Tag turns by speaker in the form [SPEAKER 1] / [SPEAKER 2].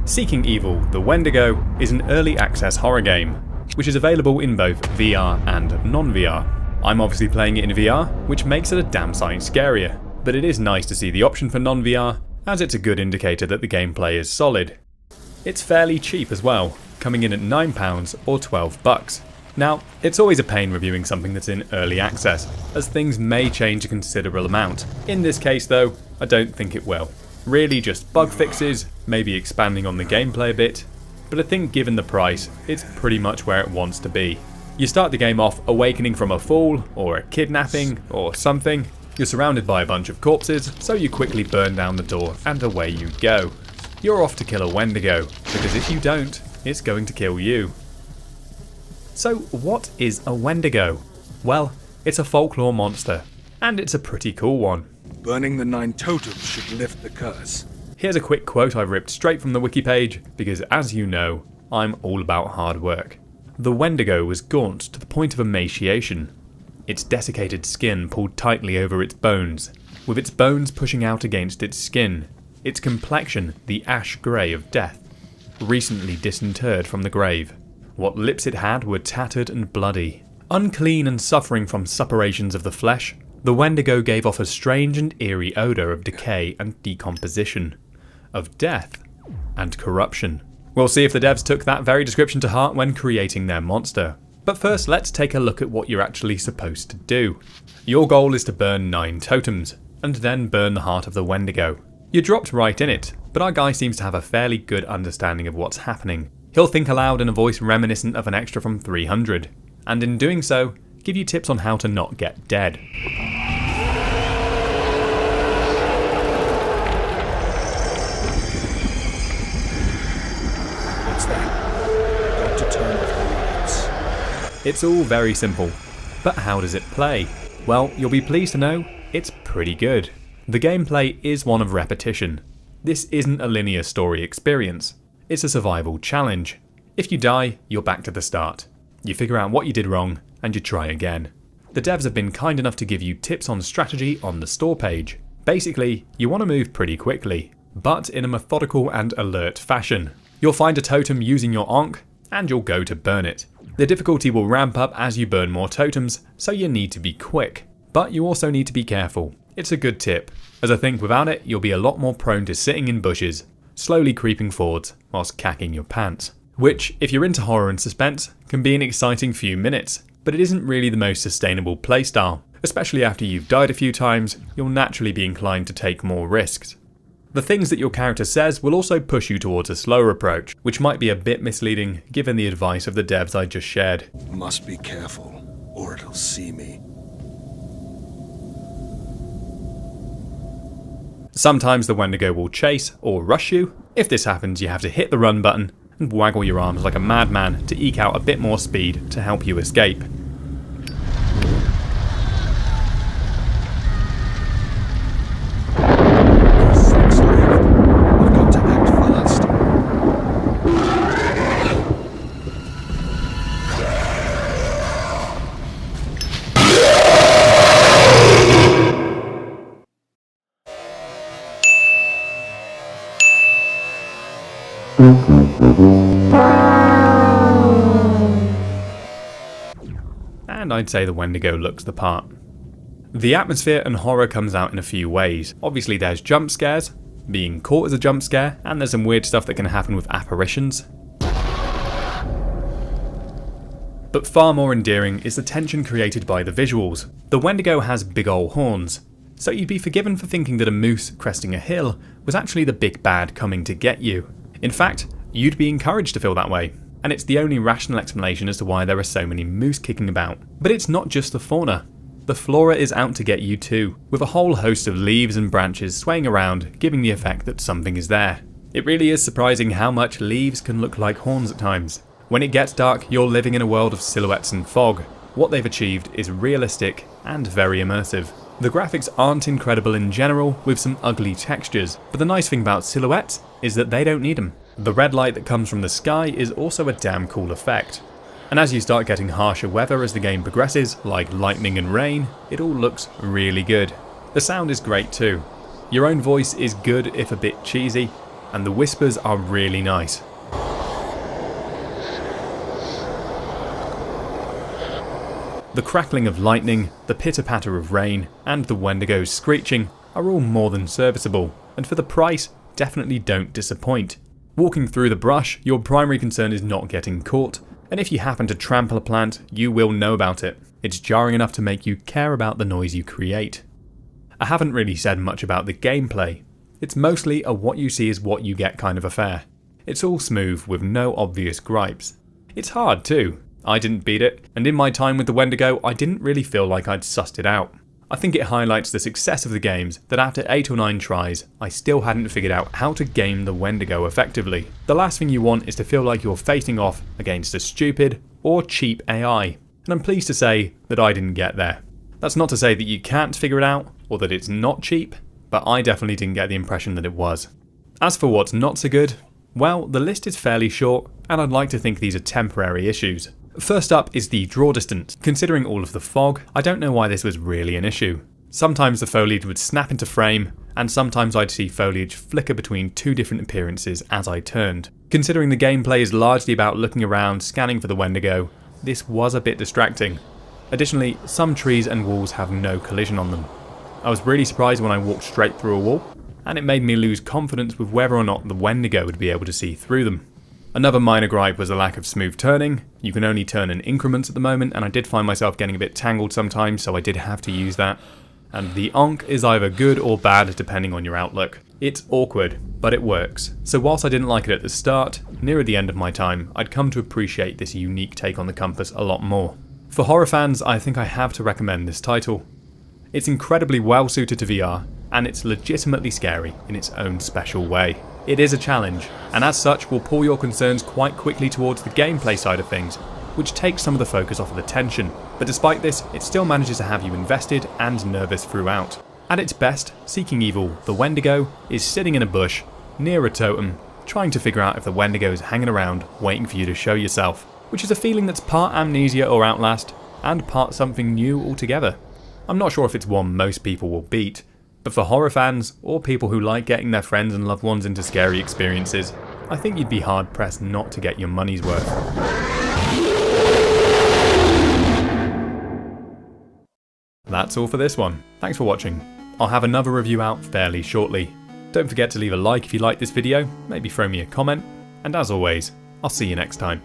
[SPEAKER 1] Seeking Evil, The Wendigo is an early access horror game, which is available in both VR and non-VR. I'm obviously playing it in VR, which makes it a damn sight scarier, but it is nice to see the option for non-VR, as it's a good indicator that the gameplay is solid. It's fairly cheap as well, coming in at £9 or $12. Now, it's always a pain reviewing something that's in early access, as things may change a considerable amount. In this case though, I don't think it will. Really just bug fixes, maybe expanding on the gameplay a bit, but I think given the price, it's pretty much where it wants to be. You start the game off awakening from a fall, or a kidnapping, or something. You're surrounded by a bunch of corpses, so you quickly burn down the door and away you go. You're off to kill a Wendigo, because if you don't, it's going to kill you. So what is a Wendigo? Well, it's a folklore monster, and it's a pretty cool one.
[SPEAKER 2] Burning the 9 totems should lift the curse.
[SPEAKER 1] Here's a quick quote I've ripped straight from the wiki page, because as you know, I'm all about hard work. The Wendigo was gaunt to the point of emaciation. Its desiccated skin pulled tightly over its bones, with its bones pushing out against its skin, its complexion the ash grey of death, recently disinterred from the grave. What lips it had were tattered and bloody. Unclean and suffering from suppurations of the flesh, the Wendigo gave off a strange and eerie odour of decay and decomposition, of death and corruption. We'll see if the devs took that very description to heart when creating their monster. But first, let's take a look at what you're actually supposed to do. Your goal is to burn 9 totems, and then burn the heart of the Wendigo. You're dropped right in it, but our guy seems to have a fairly good understanding of what's happening. He'll think aloud in a voice reminiscent of an extra from 300, and in doing so, give you tips on how to not get dead.
[SPEAKER 2] What's that? Got to turn off the lights.
[SPEAKER 1] It's all very simple, but how does it play? Well, you'll be pleased to know it's pretty good. The gameplay is one of repetition. This isn't a linear story experience, it's a survival challenge. If you die, you're back to the start. You figure out what you did wrong, and you try again. The devs have been kind enough to give you tips on strategy on the store page. Basically, you want to move pretty quickly, but in a methodical and alert fashion. You'll find a totem using your Ankh, and you'll go to burn it. The difficulty will ramp up as you burn more totems, so you need to be quick. But you also need to be careful. It's a good tip, as I think without it you'll be a lot more prone to sitting in bushes, slowly creeping forwards whilst cacking your pants. Which, if you're into horror and suspense, can be an exciting few minutes, but it isn't really the most sustainable playstyle. Especially after you've died a few times, you'll naturally be inclined to take more risks. The things that your character says will also push you towards a slower approach, which might be a bit misleading given the advice of the devs I just shared.
[SPEAKER 2] Must be careful, or it'll see me.
[SPEAKER 1] Sometimes the Wendigo will chase or rush you. If this happens, you have to hit the run button and waggle your arms like a madman to eke out a bit more speed to help you escape.
[SPEAKER 2] I've got to act fast.
[SPEAKER 1] And I'd say the Wendigo looks the part. The atmosphere and horror comes out in a few ways. Obviously there's jump scares, being caught as a jump scare, and there's some weird stuff that can happen with apparitions. But far more endearing is the tension created by the visuals. The Wendigo has big ol' horns, so you'd be forgiven for thinking that a moose cresting a hill was actually the big bad coming to get you. In fact, you'd be encouraged to feel that way. And it's the only rational explanation as to why there are so many moose kicking about. But it's not just the fauna. The flora is out to get you too, with a whole host of leaves and branches swaying around, giving the effect that something is there. It really is surprising how much leaves can look like horns at times. When it gets dark, you're living in a world of silhouettes and fog. What they've achieved is realistic and very immersive. The graphics aren't incredible in general, with some ugly textures, but the nice thing about silhouettes is that they don't need them. The red light that comes from the sky is also a damn cool effect. And as you start getting harsher weather as the game progresses, like lightning and rain, it all looks really good. The sound is great too. Your own voice is good if a bit cheesy, and the whispers are really nice. The crackling of lightning, the pitter-patter of rain, and the Wendigo's screeching are all more than serviceable, and for the price, definitely don't disappoint. Walking through the brush, your primary concern is not getting caught, and if you happen to trample a plant, you will know about it. It's jarring enough to make you care about the noise you create. I haven't really said much about the gameplay. It's mostly a what you see is what you get kind of affair. It's all smooth with no obvious gripes. It's hard too. I didn't beat it, and in my time with the Wendigo, I didn't really feel like I'd sussed it out. I think it highlights the success of the games that after 8 or 9 tries, I still hadn't figured out how to game the Wendigo effectively. The last thing you want is to feel like you're facing off against a stupid or cheap AI, and I'm pleased to say that I didn't get there. That's not to say that you can't figure it out, or that it's not cheap, but I definitely didn't get the impression that it was. As for what's not so good, well, the list is fairly short, and I'd like to think these are temporary issues. First up is the draw distance. Considering all of the fog, I don't know why this was really an issue. Sometimes the foliage would snap into frame, and sometimes I'd see foliage flicker between 2 different appearances as I turned. Considering the gameplay is largely about looking around, scanning for the Wendigo, this was a bit distracting. Additionally, some trees and walls have no collision on them. I was really surprised when I walked straight through a wall, and it made me lose confidence with whether or not the Wendigo would be able to see through them. Another minor gripe was the lack of smooth turning. You can only turn in increments at the moment, and I did find myself getting a bit tangled sometimes, so I did have to use that. And the onk is either good or bad depending on your outlook. It's awkward, but it works. So whilst I didn't like it at the start, nearer the end of my time, I'd come to appreciate this unique take on the compass a lot more. For horror fans, I think I have to recommend this title. It's incredibly well suited to VR, and it's legitimately scary in its own special way. It is a challenge, and as such will pull your concerns quite quickly towards the gameplay side of things, which takes some of the focus off of the tension. But despite this, it still manages to have you invested and nervous throughout. At its best, Seeking Evil, the Wendigo, is sitting in a bush, near a totem, trying to figure out if the Wendigo is hanging around, waiting for you to show yourself, which is a feeling that's part Amnesia or Outlast, and part something new altogether. I'm not sure if it's one most people will beat, but for horror fans, or people who like getting their friends and loved ones into scary experiences, I think you'd be hard pressed not to get your money's worth. That's all for this one. Thanks for watching. I'll have another review out fairly shortly. Don't forget to leave a like if you like this video, maybe throw me a comment, and as always, I'll see you next time.